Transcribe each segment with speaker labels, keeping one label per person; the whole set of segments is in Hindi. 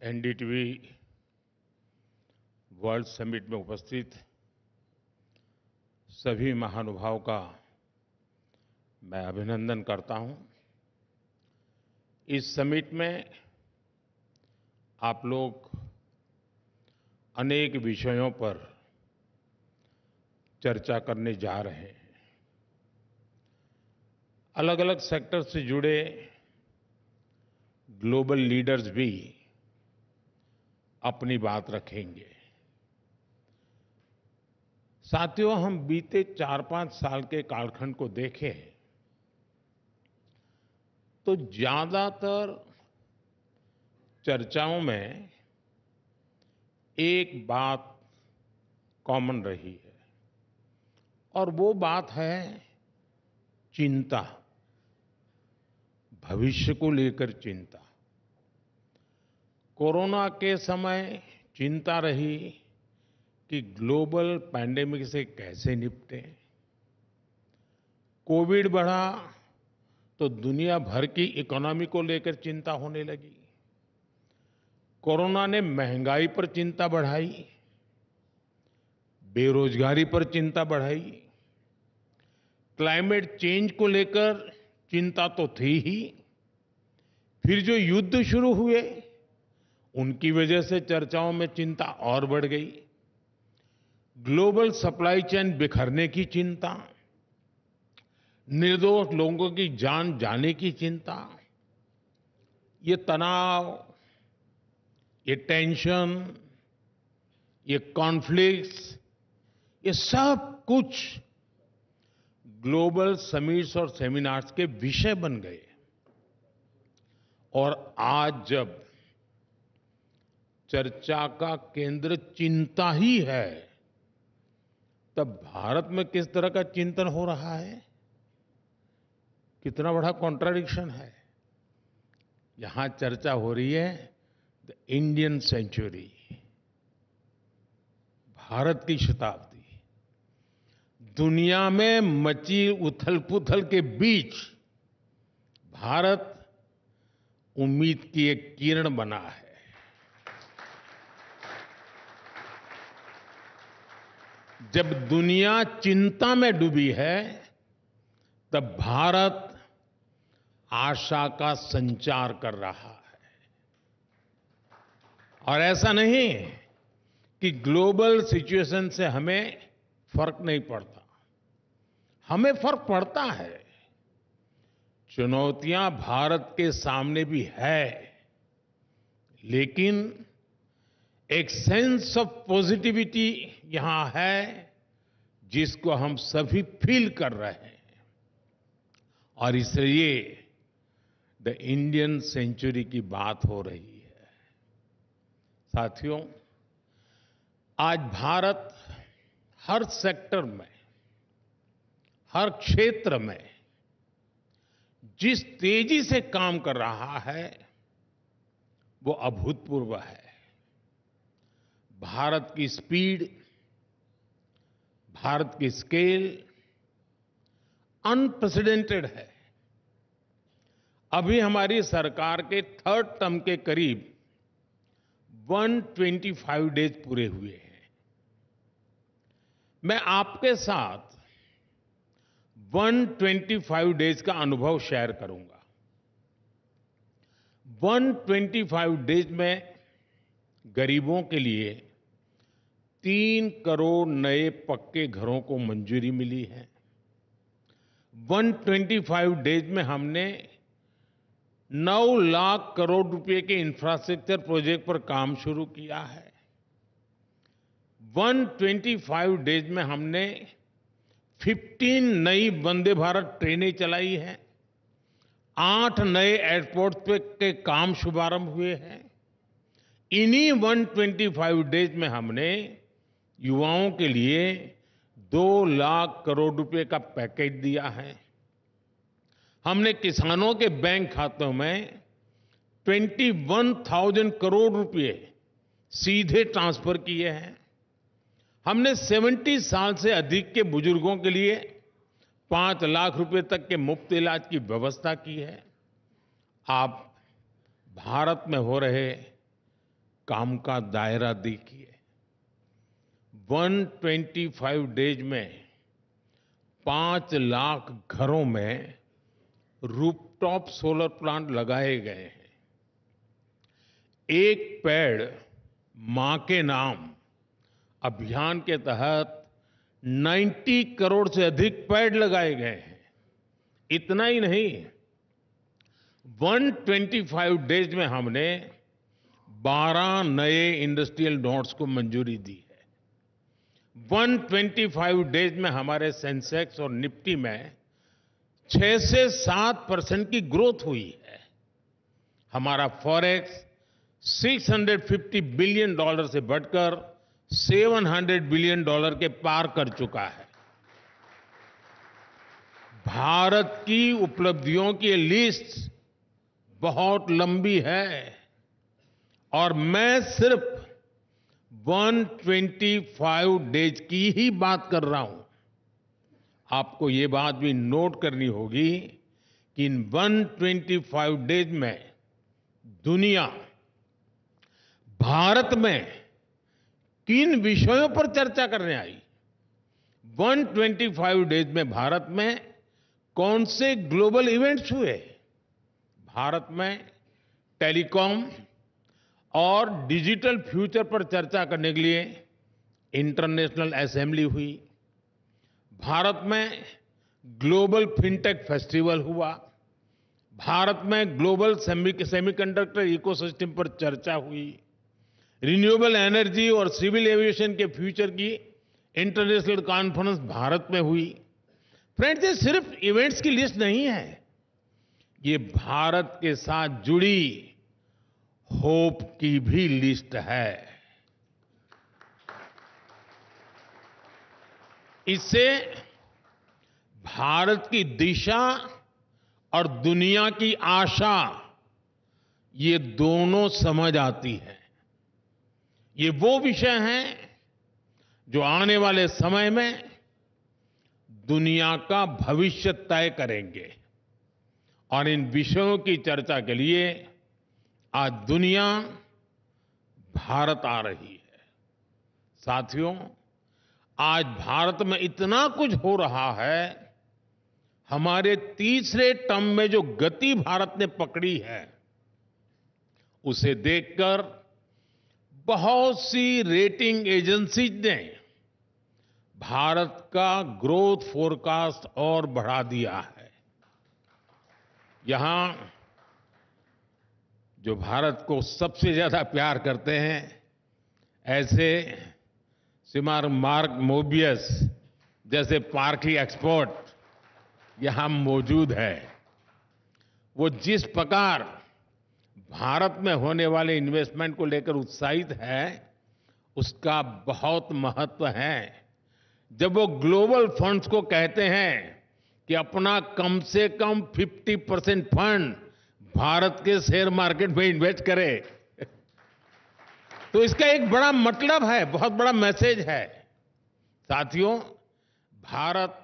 Speaker 1: एनडीटीवी वर्ल्ड समिट में उपस्थित सभी महानुभावों का मैं अभिनंदन करता हूं। इस समिट में आप लोग अनेक विषयों पर चर्चा करने जा रहे हैं। अलग-अलग सेक्टर से जुड़े ग्लोबल लीडर्स भी अपनी बात रखेंगे। साथियों, हम बीते 4-5 साल के कालखंड को देखें तो ज्यादातर चर्चाओं में एक बात कॉमन रही है और वो बात है चिंता, भविष्य को लेकर चिंता। कोरोना के समय चिंता रही कि ग्लोबल पैंडेमिक से कैसे निपटें। कोविड बढ़ा तो दुनिया भर की इकोनॉमी को लेकर चिंता होने लगी। कोरोना ने महंगाई पर चिंता बढ़ाई, बेरोजगारी पर चिंता बढ़ाई, क्लाइमेट चेंज को लेकर चिंता तो थी ही, फिर जो युद्ध शुरू हुए उनकी वजह से चर्चाओं में चिंता और बढ़ गई। ग्लोबल सप्लाई चेन बिखरने की चिंता, निर्दोष लोगों की जान जाने की चिंता, ये तनाव, ये टेंशन, ये कॉन्फ्लिक्ट्स, ये सब कुछ ग्लोबल समिट्स और सेमिनार्स के विषय बन गए। और आज जब चर्चा का केंद्र चिंता ही है, तब भारत में किस तरह का चिंतन हो रहा है, कितना बड़ा कॉन्ट्राडिक्शन है। यहां चर्चा हो रही है द इंडियन सेंचुरी, भारत की शताब्दी। दुनिया में मची उथल-पुथल के बीच भारत उम्मीद की एक किरण बना है। जब दुनिया चिंता में डूबी है, तब भारत आशा का संचार कर रहा है। और ऐसा नहीं कि ग्लोबल सिचुएशन से हमें फर्क नहीं पड़ता, हमें फर्क पड़ता है। चुनौतियां भारत के सामने भी है, लेकिन एक सेंस ऑफ पॉजिटिविटी यहां है जिसको हम सभी फील कर रहे हैं। और इसलिए द इंडियन सेंचुरी की बात हो रही है। साथियों, आज भारत हर सेक्टर में, हर क्षेत्र में जिस तेजी से काम कर रहा है वो अभूतपूर्व है। भारत की स्पीड, भारत की स्केल अनप्रेसिडेंटेड है। अभी हमारी सरकार के थर्ड टर्म के करीब 125 डेज पूरे हुए हैं। मैं आपके साथ 125 डेज का अनुभव शेयर करूंगा। 125 डेज में गरीबों के लिए 3 करोड़ नए पक्के घरों को मंजूरी मिली है। 125 डेज में हमने 9 लाख करोड़ रुपए के इंफ्रास्ट्रक्चर प्रोजेक्ट पर काम शुरू किया है। 125 डेज में हमने 15 नई वंदे भारत ट्रेनें चलाई हैं। 8 नए एयरपोर्ट पे के काम शुभारंभ हुए हैं। इन्हीं 125 डेज में हमने युवाओं के लिए 2 लाख करोड़ रुपए का पैकेज दिया है। हमने किसानों के बैंक खातों में 21,000 करोड़ रुपए सीधे ट्रांसफर किए हैं। हमने 70 साल से अधिक के बुजुर्गों के लिए 5 लाख रुपए तक के मुफ्त इलाज की व्यवस्था की है। आप भारत में हो रहे काम का दायरा देखिए। 125 डेज में 5 लाख घरों में रूफटॉप सोलर प्लांट लगाए गए हैं। एक पेड़ मां के नाम अभियान के तहत 90 करोड़ से अधिक पेड़ लगाए गए हैं। इतना ही नहीं, 125 डेज में हमने 12 नए इंडस्ट्रियल नोड्स को मंजूरी दी है। 125 डेज में हमारे सेंसेक्स और निफ्टी में 6 से 7% की ग्रोथ हुई है। हमारा फॉरेक्स $650 बिलियन से बढ़कर $700 बिलियन के पार कर चुका है। भारत की उपलब्धियों की लिस्ट बहुत लंबी है और मैं सिर्फ 125 डेज की ही बात कर रहा हूं। आपको ये बात भी नोट करनी होगी कि इन 125 डेज में दुनिया भारत में किन विषयों पर चर्चा करने आई। 125 डेज में भारत में कौन से ग्लोबल इवेंट्स हुए। भारत में टेलीकॉम और डिजिटल फ्यूचर पर चर्चा करने के लिए इंटरनेशनल असेंबली हुई। भारत में ग्लोबल फिनटेक फेस्टिवल हुआ। भारत में ग्लोबल सेमीकंडक्टर इकोसिस्टम पर चर्चा हुई। रिन्यूएबल एनर्जी और सिविल एविएशन के फ्यूचर की इंटरनेशनल कॉन्फ्रेंस भारत में हुई। फ्रेंड्स, ये सिर्फ इवेंट्स की लिस्ट नहीं है, ये भारत के साथ जुड़ी होप की भी लिस्ट है। इससे भारत की दिशा और दुनिया की आशा, ये दोनों समझ आती है। ये वो विषय हैं जो आने वाले समय में दुनिया का भविष्य तय करेंगे और इन विषयों की चर्चा के लिए आज दुनिया भारत आ रही है। साथियों, आज भारत में इतना कुछ हो रहा है। हमारे तीसरे टर्म में जो गति भारत ने पकड़ी है, उसे देखकर बहुत सी रेटिंग एजेंसीज ने भारत का ग्रोथ फोरकास्ट और बढ़ा दिया है। यहां जो भारत को सबसे ज्यादा प्यार करते हैं, ऐसे श्रीमान मार्क मोबियस जैसे पारखी एक्सपर्ट यहां मौजूद है। वो जिस प्रकार भारत में होने वाले इन्वेस्टमेंट को लेकर उत्साहित है, उसका बहुत महत्व है। जब वो ग्लोबल फंड्स को कहते हैं कि अपना कम से कम 50% फंड भारत के शेयर मार्केट में इन्वेस्ट करे, तो इसका एक बड़ा मतलब है, बहुत बड़ा मैसेज है। साथियों, भारत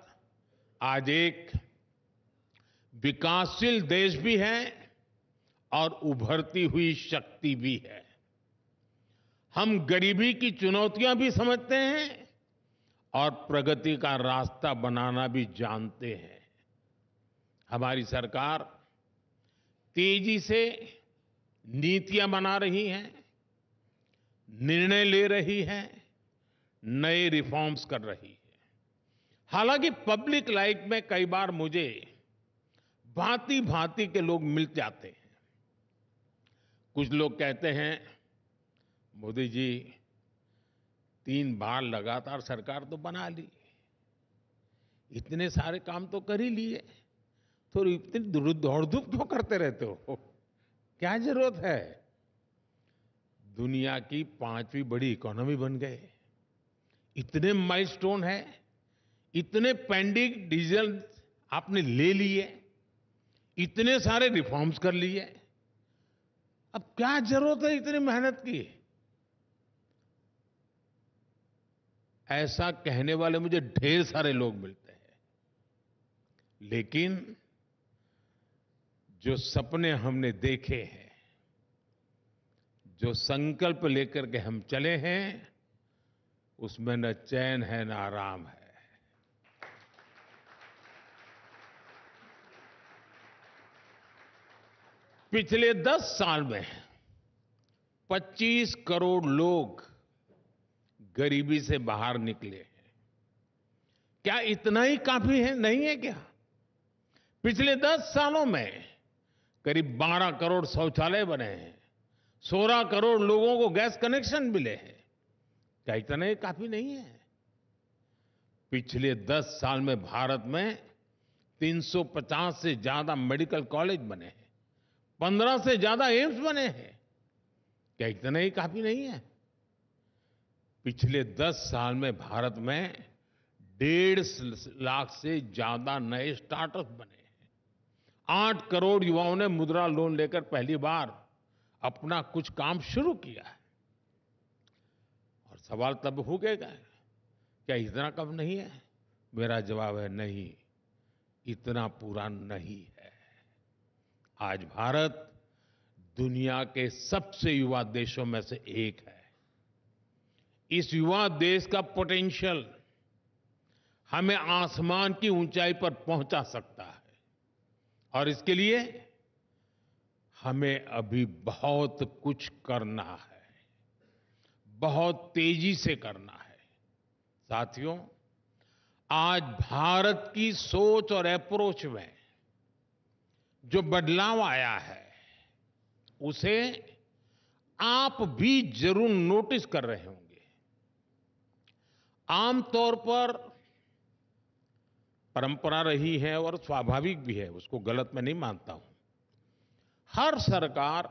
Speaker 1: आज एक विकासशील देश भी है और उभरती हुई शक्ति भी है। हम गरीबी की चुनौतियां भी समझते हैं और प्रगति का रास्ता बनाना भी जानते हैं। हमारी सरकार तेजी से नीतियां बना रही है, निर्णय ले रही है, नए रिफॉर्म्स कर रही है। हालांकि पब्लिक लाइफ में कई बार मुझे भांति भांति के लोग मिल जाते हैं। कुछ लोग कहते हैं, मोदी जी 3 बार लगातार सरकार तो बना ली, इतने सारे काम तो कर ही लिए, तो इतनी दौड़ धूप क्यों करते रहते हो, क्या जरूरत है। दुनिया की 5वीं बड़ी इकोनॉमी बन गए, इतने माइलस्टोन है, इतने पेंडिंग डिसीजन आपने ले लिए, इतने सारे रिफॉर्म्स कर लिए, अब क्या जरूरत है इतनी मेहनत की। ऐसा कहने वाले मुझे ढेर सारे लोग मिलते हैं, लेकिन जो सपने हमने देखे हैं, जो संकल्प लेकर के हम चले हैं, उसमें न चैन है न आराम है। पिछले 10 साल में 25 करोड़ लोग गरीबी से बाहर निकले हैं। क्या इतना ही काफी है? नहीं है क्या? पिछले 10 सालों में करीब 12 करोड़ शौचालय बने हैं, 16 करोड़ लोगों को गैस कनेक्शन मिले हैं। क्या इतना ही काफी नहीं है? पिछले 10 साल में भारत में 350 से ज्यादा मेडिकल कॉलेज बने हैं, 15 से ज्यादा एम्स बने हैं। क्या इतना ही काफी नहीं है? पिछले 10 साल में भारत में 1.5 लाख से ज्यादा नए स्टार्टअप बने हैं। 8 करोड़ युवाओं ने मुद्रा लोन लेकर पहली बार अपना कुछ काम शुरू किया है। और सवाल तब हो गया, क्या इतना कम नहीं है? मेरा जवाब है नहीं, इतना पूरा नहीं है। आज भारत दुनिया के सबसे युवा देशों में से एक है। इस युवा देश का पोटेंशियल हमें आसमान की ऊंचाई पर पहुंचा सकता है, और इसके लिए हमें अभी बहुत कुछ करना है, बहुत तेजी से करना है। साथियों, आज भारत की सोच और अप्रोच में जो बदलाव आया है, उसे आप भी जरूर नोटिस कर रहे होंगे। आमतौर पर परंपरा रही है और स्वाभाविक भी है, उसको गलत मैं नहीं मानता हूं। हर सरकार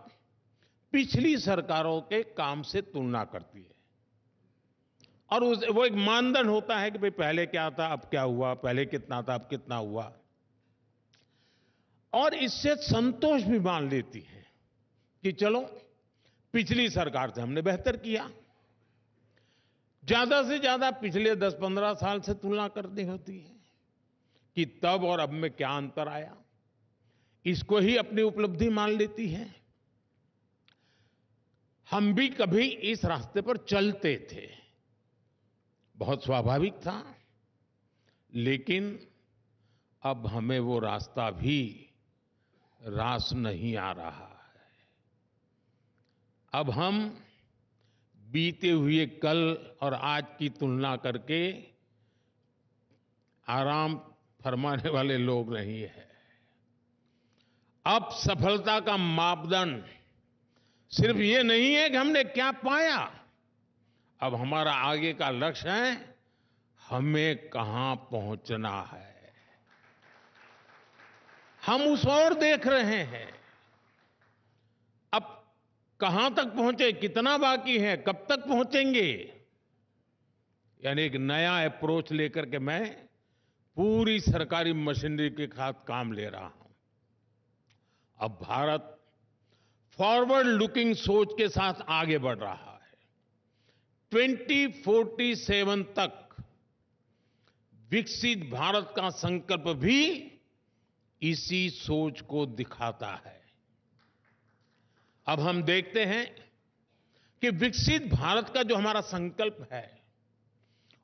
Speaker 1: पिछली सरकारों के काम से तुलना करती है, और वो एक मानदंड होता है कि भाई पहले क्या था, अब क्या हुआ, पहले कितना था, अब कितना हुआ, और इससे संतोष भी मान लेती है कि चलो पिछली सरकार से हमने बेहतर किया। ज्यादा से ज्यादा पिछले 10-15 साल से तुलना करनी होती है कि तब और अब में क्या अंतर आया, इसको ही अपनी उपलब्धि मान लेती है। हम भी कभी इस रास्ते पर चलते थे, बहुत स्वाभाविक था, लेकिन अब हमें वो रास्ता भी रास नहीं आ रहा है। अब हम बीते हुए कल और आज की तुलना करके आराम फरमाने वाले लोग नहीं है। अब सफलता का मापदंड सिर्फ ये नहीं है कि हमने क्या पाया, अब हमारा आगे का लक्ष्य है हमें कहां पहुंचना है। हम उस ओर देख रहे हैं। अब कहां तक पहुंचे, कितना बाकी है, कब तक पहुंचेंगे, यानी एक नया अप्रोच लेकर के मैं पूरी सरकारी मशीनरी के साथ काम ले रहा हूं। अब भारत फॉरवर्ड लुकिंग सोच के साथ आगे बढ़ रहा है। 2047 तक विकसित भारत का संकल्प भी इसी सोच को दिखाता है। अब हम देखते हैं कि विकसित भारत का जो हमारा संकल्प है,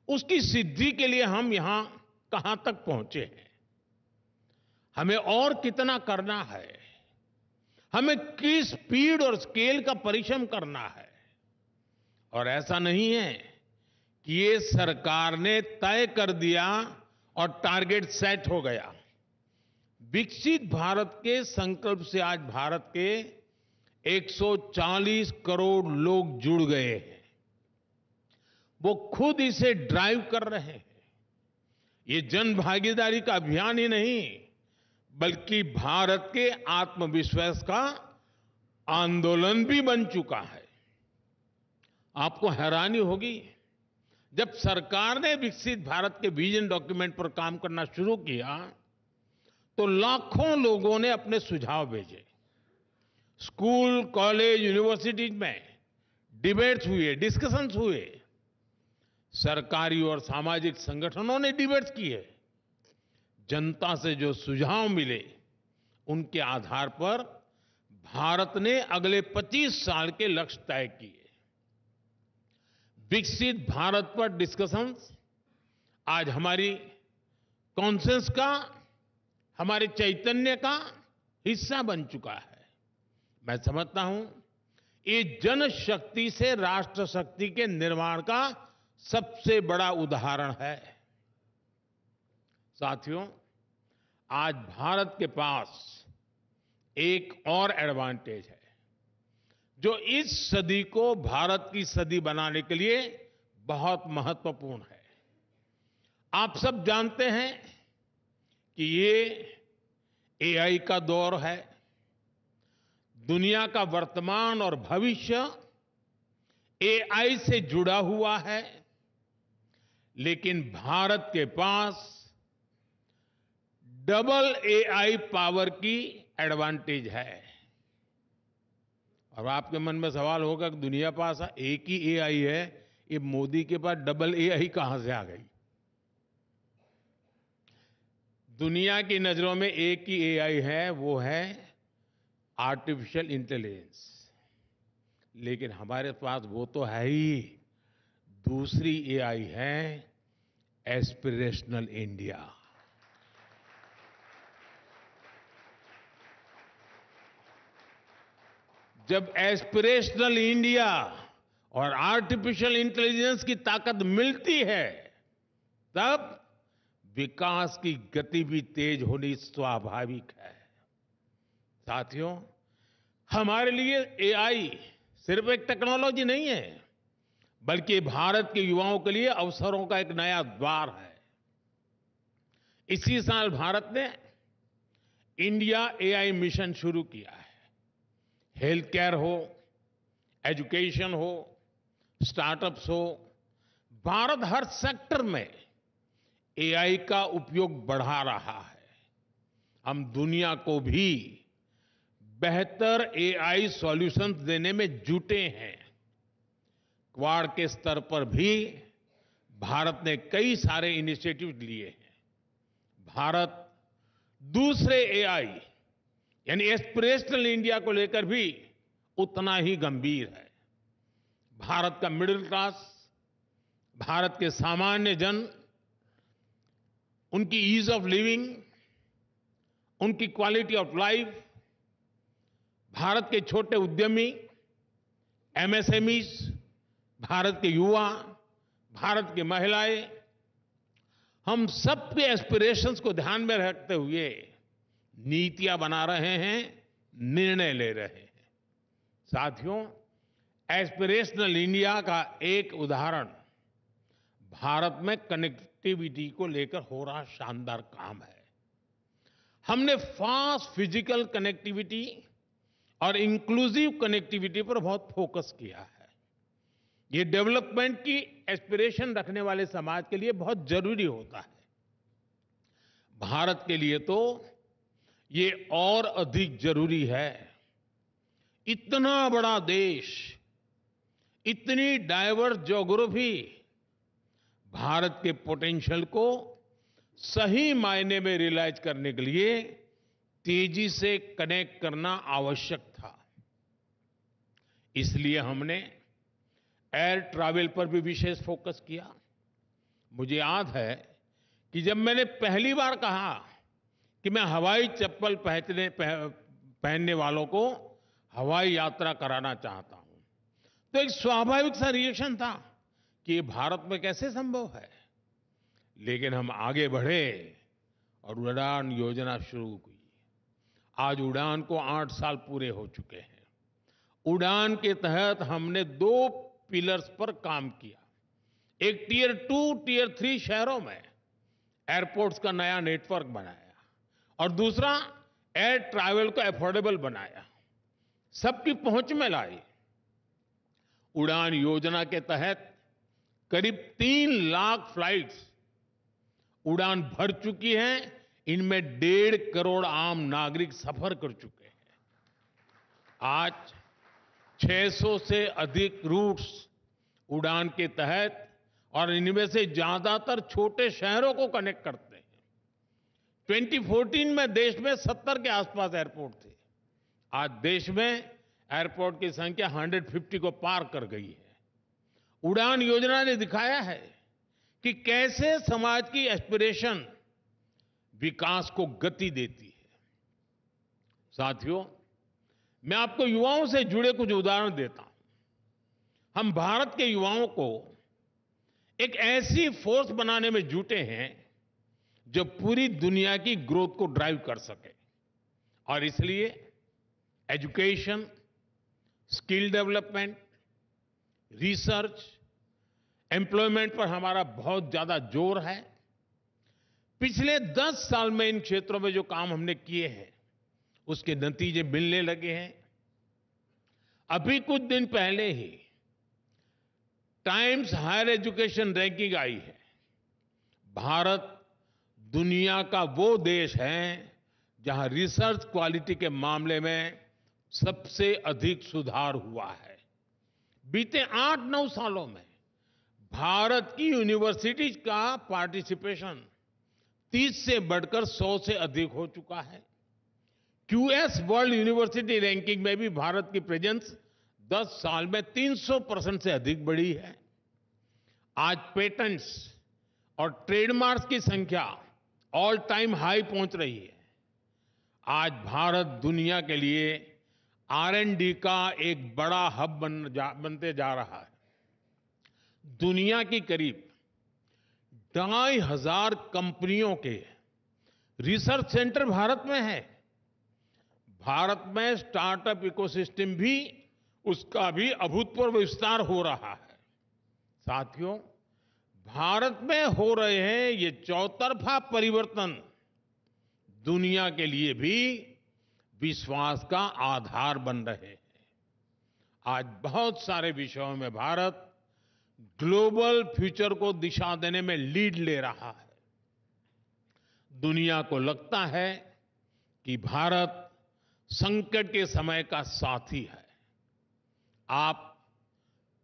Speaker 1: उसकी सिद्धि के लिए हम यहां कहां तक पहुंचे हैं, हमें और कितना करना है, हमें किस स्पीड और स्केल का परिश्रम करना है। और ऐसा नहीं है कि ये सरकार ने तय कर दिया और टारगेट सेट हो गया। विकसित भारत के संकल्प से आज भारत के 140 करोड़ लोग जुड़ गए हैं। वो खुद इसे ड्राइव कर रहे हैं। ये जन भागीदारी का अभियान ही नहीं, बल्कि भारत के आत्मविश्वास का आंदोलन भी बन चुका है। आपको हैरानी होगी, जब सरकार ने विकसित भारत के विजन डॉक्यूमेंट पर काम करना शुरू किया तो लाखों लोगों ने अपने सुझाव भेजे। स्कूल, कॉलेज, यूनिवर्सिटीज में डिबेट्स हुए, डिस्कशंस हुए, सरकारी और सामाजिक संगठनों ने डिबेट्स किए। जनता से जो सुझाव मिले, उनके आधार पर भारत ने अगले 25 साल के लक्ष्य तय किए। विकसित भारत पर डिस्कशंस आज हमारी कॉन्सेंस का, हमारे चैतन्य का हिस्सा बन चुका है। मैं समझता हूं ये जनशक्ति से राष्ट्र शक्ति के निर्माण का सबसे बड़ा उदाहरण है। साथियों, आज भारत के पास एक और एडवांटेज है जो इस सदी को भारत की सदी बनाने के लिए बहुत महत्वपूर्ण है। आप सब जानते हैं कि ये एआई का दौर है। दुनिया का वर्तमान और भविष्य एआई से जुड़ा हुआ है, लेकिन भारत के पास डबल एआई पावर की एडवांटेज है। और आपके मन में सवाल होगा कि दुनिया पास एक ही एआई है, ये मोदी के पास डबल एआई कहां से आ गई? दुनिया की नजरों में एक ही एआई है, वो है आर्टिफिशियल इंटेलिजेंस। लेकिन हमारे पास वो तो है ही, दूसरी एआई है एस्पिरेशनल इंडिया। जब एस्पिरेशनल इंडिया और आर्टिफिशियल इंटेलिजेंस की ताकत मिलती है, तब विकास की गति भी तेज होनी स्वाभाविक है। साथियों, हमारे लिए एआई सिर्फ एक टेक्नोलॉजी नहीं है, बल्कि भारत के युवाओं के लिए अवसरों का एक नया द्वार है। इसी साल भारत ने इंडिया एआई मिशन शुरू किया है। हेल्थ केयर हो, एजुकेशन हो, स्टार्टअप्स हो, भारत हर सेक्टर में एआई का उपयोग बढ़ा रहा है। हम दुनिया को भी बेहतर एआई सॉल्यूशंस देने में जुटे हैं। क्वाड के स्तर पर भी भारत ने कई सारे इनिशिएटिव लिए हैं। भारत दूसरे एआई यानी एस्पिरेशनल इंडिया को लेकर भी उतना ही गंभीर है। भारत का मिडिल क्लास, भारत के सामान्य जन, उनकी ईज ऑफ लिविंग, उनकी क्वालिटी ऑफ लाइफ, भारत के छोटे उद्यमी, एमएसएमईज, भारत के युवा, भारत की महिलाएं, हम सबके एस्पिरेशंस को ध्यान में रखते हुए नीतियां बना रहे हैं, निर्णय ले रहे हैं। साथियों, एस्पिरेशनल इंडिया का एक उदाहरण भारत में कनेक्टिविटी को लेकर हो रहा शानदार काम है। हमने फास्ट फिजिकल कनेक्टिविटी और इंक्लूसिव कनेक्टिविटी पर बहुत फोकस किया है। ये डेवलपमेंट की एस्पिरेशन रखने वाले समाज के लिए बहुत जरूरी होता है। भारत के लिए तो ये और अधिक जरूरी है। इतना बड़ा देश, इतनी डाइवर्स ज्योग्राफी, भारत के पोटेंशियल को सही मायने में रियलाइज करने के लिए तेजी से कनेक्ट करना आवश्यक था। इसलिए हमने एयर ट्रैवल पर भी विशेष फोकस किया। मुझे याद है कि जब मैंने पहली बार कहा कि मैं हवाई चप्पल पहनने वालों को हवाई यात्रा कराना चाहता हूं, तो एक स्वाभाविक सा रिएक्शन था कि ये भारत में कैसे संभव है। लेकिन हम आगे बढ़े और उड़ान योजना शुरू की। आज उड़ान को 8 साल पूरे हो चुके हैं। उड़ान के तहत हमने 2 पिलर्स पर काम किया। एक टियर 2, टियर 3 शहरों में एयरपोर्ट्स का नया नेटवर्क बनाया और दूसरा एयर ट्रैवल को अफोर्डेबल बनाया, सबकी पहुंच में लाई। उड़ान योजना के तहत करीब 3 लाख फ्लाइट्स उड़ान भर चुकी हैं। इनमें 1.5 करोड़ आम नागरिक सफर कर चुके हैं। आज 600 से अधिक रूट्स उड़ान के तहत और इनमें से ज्यादातर छोटे शहरों को कनेक्ट करते हैं। 2014 में देश में 70 के आसपास एयरपोर्ट थे। आज देश में एयरपोर्ट की संख्या 150 को पार कर गई है। उड़ान योजना ने दिखाया है कि कैसे समाज की एस्पिरेशन विकास को गति देती है। साथियों, मैं आपको युवाओं से जुड़े कुछ उदाहरण देता हूं। हम भारत के युवाओं को एक ऐसी फोर्स बनाने में जुटे हैं जो पूरी दुनिया की ग्रोथ को ड्राइव कर सके, और इसलिए education, skill development, research, employment पर हमारा बहुत ज्यादा जोर है। पिछले 10 साल में इन क्षेत्रों में जो काम हमने किए हैं उसके नतीजे मिलने लगे हैं। अभी कुछ दिन पहले ही टाइम्स हायर एजुकेशन रैंकिंग आई है। भारत दुनिया का वो देश है जहां रिसर्च क्वालिटी के मामले में सबसे अधिक सुधार हुआ है। बीते 8-9 सालों में भारत की यूनिवर्सिटीज का पार्टिसिपेशन 30 से बढ़कर 100 से अधिक हो चुका है। क्यूएस वर्ल्ड यूनिवर्सिटी रैंकिंग में भी भारत की प्रेजेंस 10 साल में 300% से अधिक बढ़ी है। आज पेटेंट्स और ट्रेडमार्क्स की संख्या ऑल टाइम हाई पहुंच रही है। आज भारत दुनिया के लिए R&D का एक बड़ा हब बनते जा रहा है। दुनिया की करीब 2,500 कंपनियों के रिसर्च सेंटर भारत में है। भारत में स्टार्टअप इकोसिस्टम भी, उसका भी अभूतपूर्व विस्तार हो रहा है। साथियों, भारत में हो रहे हैं ये चौतरफा परिवर्तन दुनिया के लिए भी विश्वास का आधार बन रहे हैं। आज बहुत सारे विषयों में भारत ग्लोबल फ्यूचर को दिशा देने में लीड ले रहा है। दुनिया को लगता है कि भारत संकट के समय का साथी है। आप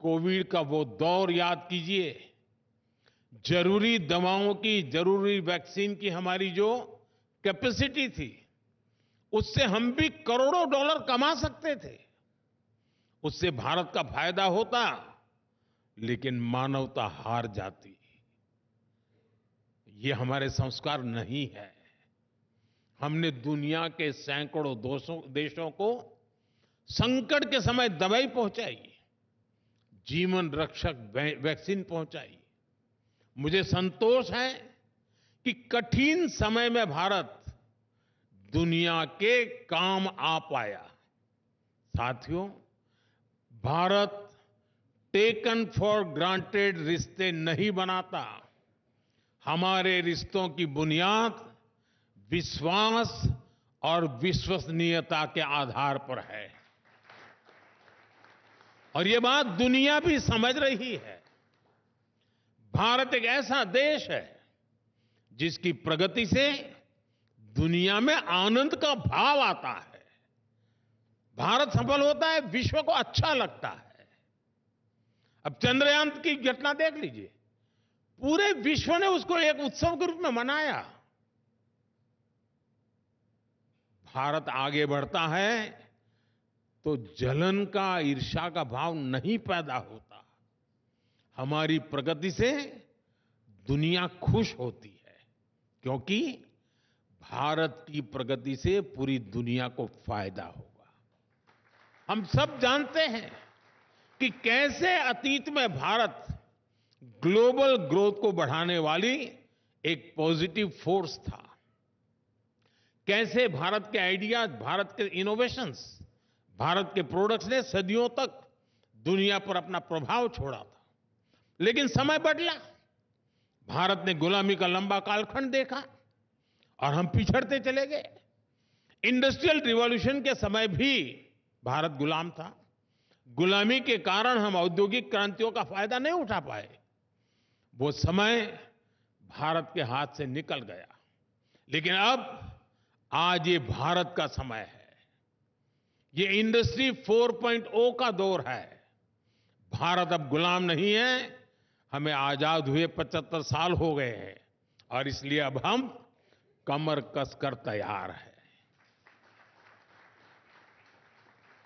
Speaker 1: कोविड का वो दौर याद कीजिए। जरूरी दवाओं की, जरूरी वैक्सीन की हमारी जो कैपेसिटी थी, उससे हम भी करोड़ों डॉलर कमा सकते थे। उससे भारत का फायदा होता, लेकिन मानवता हार जाती। ये हमारे संस्कार नहीं है। हमने दुनिया के सैकड़ों देशों को संकट के समय दवाई पहुंचाई, जीवन रक्षक वैक्सीन पहुंचाई। मुझे संतोष है कि कठिन समय में भारत दुनिया के काम आ पाया। साथियों, भारत टेकन फॉर ग्रांटेड रिश्ते नहीं बनाता। हमारे रिश्तों की बुनियाद विश्वास और विश्वसनीयता के आधार पर है, और ये बात दुनिया भी समझ रही है। भारत एक ऐसा देश है जिसकी प्रगति से दुनिया में आनंद का भाव आता है। भारत सफल होता है, विश्व को अच्छा लगता है। अब चंद्रयान की घटना देख लीजिए, पूरे विश्व ने उसको एक उत्सव के रूप में मनाया। भारत आगे बढ़ता है तो जलन का, ईर्ष्या का भाव नहीं पैदा होता। हमारी प्रगति से दुनिया खुश होती है, क्योंकि भारत की प्रगति से पूरी दुनिया को फायदा होगा। हम सब जानते हैं कि कैसे अतीत में भारत ग्लोबल ग्रोथ को बढ़ाने वाली एक पॉजिटिव फोर्स था। कैसे भारत के आइडियाज, भारत के इनोवेशंस, भारत के प्रोडक्ट्स ने सदियों तक दुनिया पर अपना प्रभाव छोड़ा था। लेकिन समय बदला, भारत ने गुलामी का लंबा कालखंड देखा और हम पिछड़ते चले गए। इंडस्ट्रियल रिवॉल्यूशन के समय भी भारत गुलाम था। गुलामी के कारण हम औद्योगिक क्रांतियों का फायदा नहीं उठा पाए। वो समय भारत के हाथ से निकल गया। लेकिन अब आज ये भारत का समय है। ये इंडस्ट्री 4.0 का दौर है। भारत अब गुलाम नहीं है। हमें आजाद हुए 75 साल हो गए हैं, और इसलिए अब हम कमर कसकर तैयार हैं।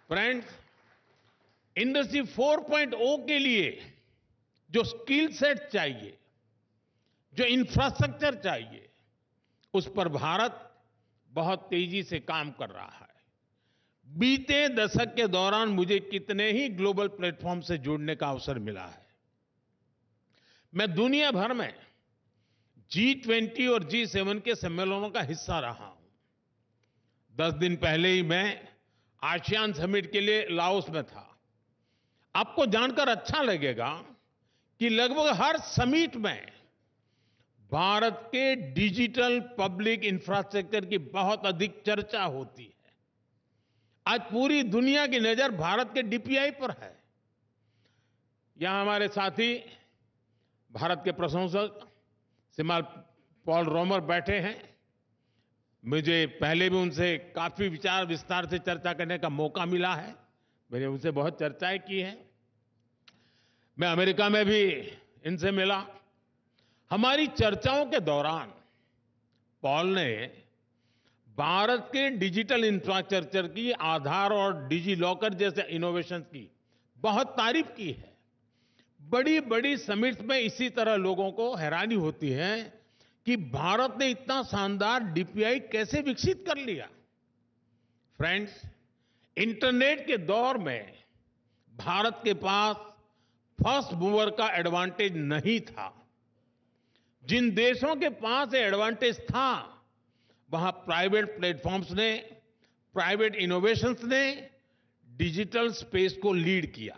Speaker 1: फ्रेंड्स, इंडस्ट्री 4.0 के लिए जो स्किल सेट चाहिए, जो इंफ्रास्ट्रक्चर चाहिए, उस पर भारत बहुत तेजी से काम कर रहा है। बीते दशक के दौरान मुझे कितने ही ग्लोबल प्लेटफॉर्म से जुड़ने का अवसर मिला है। मैं दुनिया भर में G20 और G7 के सम्मेलनों का हिस्सा रहा हूं। 10 दिन पहले ही मैं आसियान समिट के लिए लाओस में था। आपको जानकर अच्छा लगेगा कि लगभग हर समिट में भारत के डिजिटल पब्लिक इंफ्रास्ट्रक्चर की बहुत अधिक चर्चा होती है। आज पूरी दुनिया की नजर भारत के डीपीआई पर है। यहां हमारे साथी भारत के प्रशंसक श्रीमान पॉल रोमर बैठे हैं। मुझे पहले भी उनसे काफी विचार विस्तार से चर्चा करने का मौका मिला है। मैंने उनसे बहुत चर्चाएं की हैं। मैं अमेरिका में भी इनसे मिला। हमारी चर्चाओं के दौरान पॉल ने भारत के डिजिटल इंफ्रास्ट्रक्चर की, आधार और डिजी लॉकर जैसे इनोवेशंस की बहुत तारीफ की है। बड़ी बड़ी समिट्स में इसी तरह लोगों को हैरानी होती है कि भारत ने इतना शानदार डीपीआई कैसे विकसित कर लिया। फ्रेंड्स, इंटरनेट के दौर में भारत के पास फर्स्ट मूवर का एडवांटेज नहीं था। जिन देशों के पास ये एडवांटेज था, वहां प्राइवेट प्लेटफॉर्म्स ने, प्राइवेट इनोवेशंस ने डिजिटल स्पेस को लीड किया।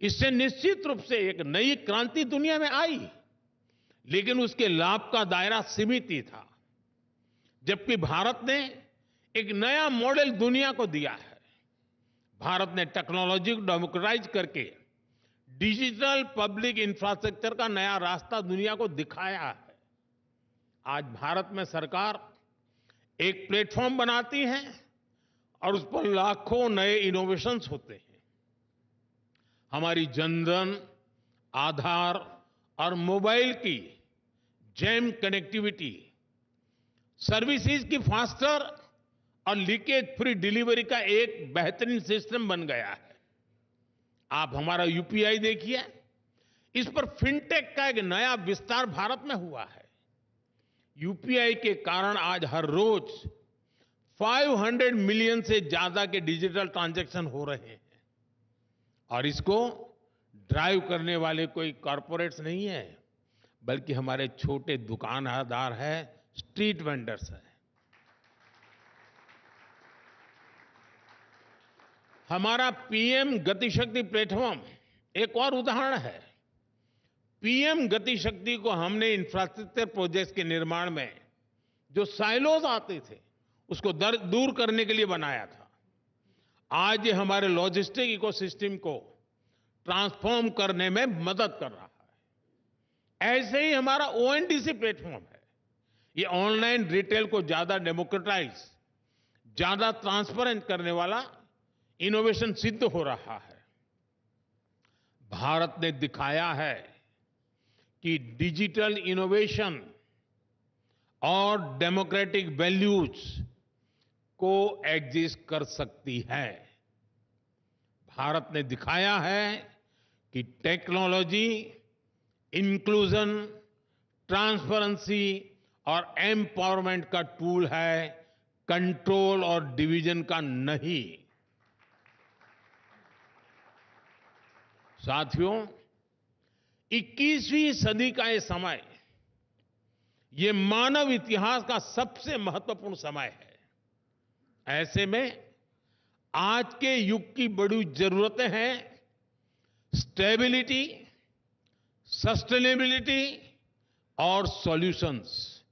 Speaker 1: इससे निश्चित रूप से एक नई क्रांति दुनिया में आई, लेकिन उसके लाभ का दायरा सीमित ही था। जबकि भारत ने एक नया मॉडल दुनिया को दिया है। भारत ने टेक्नोलॉजी को डेमोक्रेटाइज करके डिजिटल पब्लिक इंफ्रास्ट्रक्चर का नया रास्ता दुनिया को दिखाया है। आज भारत में सरकार एक प्लेटफॉर्म बनाती है और उस पर लाखों नए इनोवेशंस होते हैं। हमारी जनधन, आधार और मोबाइल की जैम कनेक्टिविटी, सर्विसेज की फास्टर और लीकेज फ्री डिलीवरी का एक बेहतरीन सिस्टम बन गया है। आप हमारा यूपीआई देखिए, इस पर फिनटेक का एक नया विस्तार भारत में हुआ है। यूपीआई के कारण आज हर रोज 500 मिलियन से ज्यादा के डिजिटल ट्रांजैक्शन हो रहे हैं। और इसको ड्राइव करने वाले कोई कॉरपोरेट्स नहीं है, बल्कि हमारे छोटे दुकानदार हैं, स्ट्रीट वेंडर्स हैं। हमारा पीएम गतिशक्ति प्लेटफॉर्म एक और उदाहरण है। पीएम गतिशक्ति को हमने इंफ्रास्ट्रक्चर प्रोजेक्ट्स के निर्माण में जो साइलोज आते थे, उसको दूर करने के लिए बनाया था। आज ये हमारे लॉजिस्टिक इकोसिस्टम को ट्रांसफॉर्म करने में मदद कर रहा है। ऐसे ही हमारा ओएनडीसी प्लेटफॉर्म है। ये ऑनलाइन रिटेल को ज्यादा डेमोक्रेटाइज, ज्यादा ट्रांसपेरेंट करने वाला इनोवेशन सिद्ध हो रहा है। भारत ने दिखाया है कि डिजिटल इनोवेशन और डेमोक्रेटिक वैल्यूज को एग्जिस्ट कर सकती है। भारत ने दिखाया है कि टेक्नोलॉजी इंक्लूजन, ट्रांसपेरेंसी और एम्पावरमेंट का टूल है, कंट्रोल और डिवीजन का नहीं। साथियों, 21वीं सदी का ये समय, ये मानव इतिहास का सबसे महत्वपूर्ण समय है। ऐसे में आज के युग की बड़ी जरूरतें हैं स्टेबिलिटी, सस्टेनेबिलिटी और सॉल्यूशंस।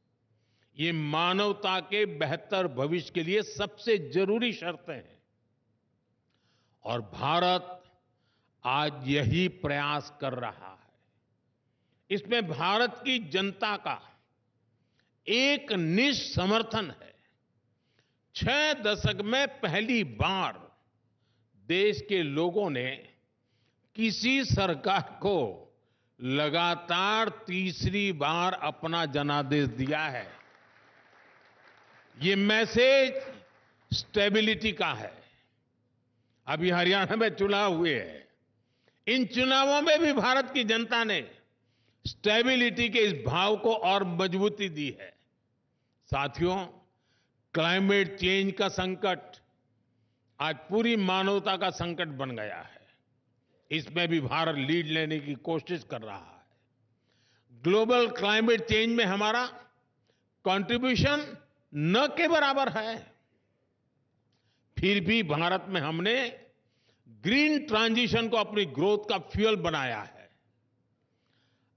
Speaker 1: ये मानवता के बेहतर भविष्य के लिए सबसे जरूरी शर्तें हैं और भारत आज यही प्रयास कर रहा है। इसमें भारत की जनता का एक निष्ठ समर्थन है। 6 दशक में पहली बार देश के लोगों ने किसी सरकार को लगातार तीसरी बार अपना जनादेश दिया है। ये मैसेज स्टेबिलिटी का है, अभी हरियाणा में चुनाव हुए हैं। इन चुनावों में भी भारत की जनता ने स्टेबिलिटी के इस भाव को और मजबूती दी है। साथियों, क्लाइमेट चेंज का संकट आज पूरी मानवता का संकट बन गया है। इसमें भी भारत लीड लेने की कोशिश कर रहा है। ग्लोबल क्लाइमेट चेंज में हमारा कंट्रीब्यूशन न के बराबर है, फिर भी भारत में हमने ग्रीन ट्रांजिशन को अपनी ग्रोथ का फ्यूल बनाया है।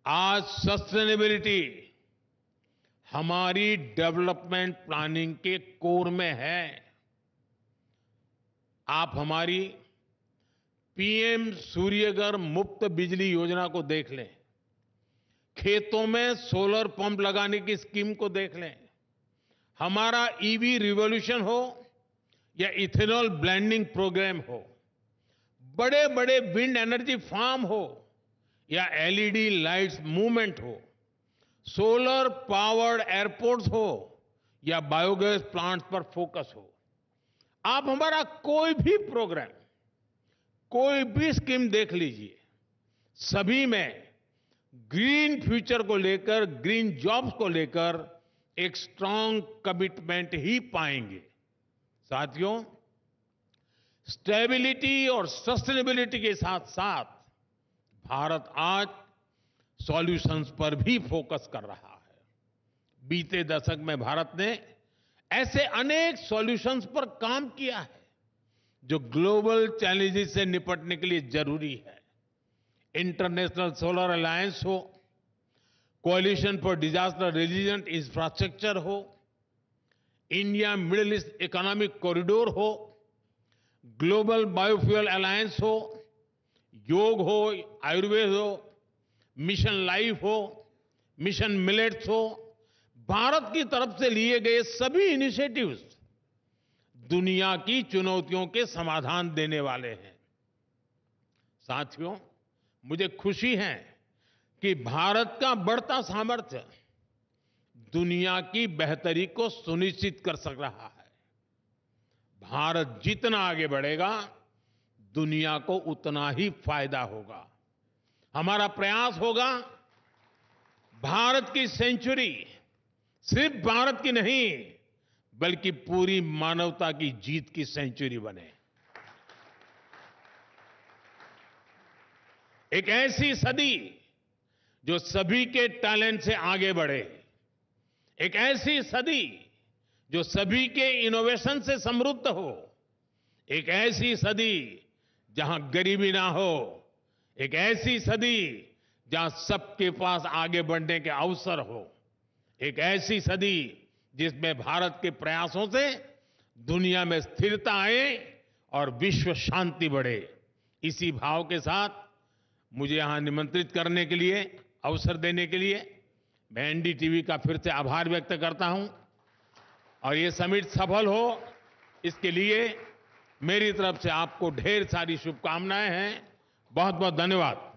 Speaker 1: आज सस्टेनेबिलिटी हमारी डेवलपमेंट प्लानिंग के कोर में है। आप हमारी पीएम सूर्यघर मुफ्त बिजली योजना को देख लें, खेतों में सोलर पंप लगाने की स्कीम को देख लें, हमारा ईवी रिवॉल्यूशन हो या इथेनॉल ब्लेंडिंग प्रोग्राम हो, बड़े बड़े विंड एनर्जी फार्म हो या एलईडी लाइट्स मूवमेंट हो, सोलर पावर्ड एयरपोर्ट्स हो या बायोगैस प्लांट्स पर फोकस हो। आप हमारा कोई भी प्रोग्राम, कोई भी स्कीम देख लीजिए, सभी में ग्रीन फ्यूचर को लेकर, ग्रीन जॉब्स को लेकर एक स्ट्रांग कमिटमेंट ही पाएंगे। साथियों, स्टेबिलिटी और सस्टेनेबिलिटी के साथ साथ भारत आज सॉल्यूशंस पर भी फोकस कर रहा है। बीते दशक में भारत ने ऐसे अनेक सॉल्यूशंस पर काम किया है जो ग्लोबल चैलेंजेस से निपटने के लिए जरूरी है। इंटरनेशनल सोलर अलायंस हो, कोalition फॉर डिजास्टर रेजिलिएंट इंफ्रास्ट्रक्चर हो, India middle east economic corridor हो, ग्लोबल बायोफ्यूल अलायंस हो, योग हो, आयुर्वेद हो, मिशन लाइफ हो, मिशन मिलेट्स हो, भारत की तरफ से लिए गए सभी इनिशिएटिव्स दुनिया की चुनौतियों के समाधान देने वाले हैं। साथियों, मुझे खुशी है कि भारत का बढ़ता सामर्थ्य दुनिया की बेहतरी को सुनिश्चित कर सक रहा है। भारत जितना आगे बढ़ेगा, दुनिया को उतना ही फायदा होगा। हमारा प्रयास होगा भारत की सेंचुरी सिर्फ भारत की नहीं, बल्कि पूरी मानवता की जीत की सेंचुरी बने। एक ऐसी सदी जो सभी के टैलेंट से आगे बढ़े, एक ऐसी सदी जो सभी के इनोवेशन से समृद्ध हो, एक ऐसी सदी जहां गरीबी ना हो, एक ऐसी सदी जहां सबके पास आगे बढ़ने के अवसर हो, एक ऐसी सदी जिसमें भारत के प्रयासों से दुनिया में स्थिरता आए और विश्व शांति बढ़े। इसी भाव के साथ मुझे यहां निमंत्रित करने के लिए, अवसर देने के लिए मैं एनडीटीवी का फिर से आभार व्यक्त करता हूं और ये समिट सफल हो, इसके लिए मेरी तरफ से आपको ढेर सारी शुभकामनाएं हैं। बहुत बहुत धन्यवाद।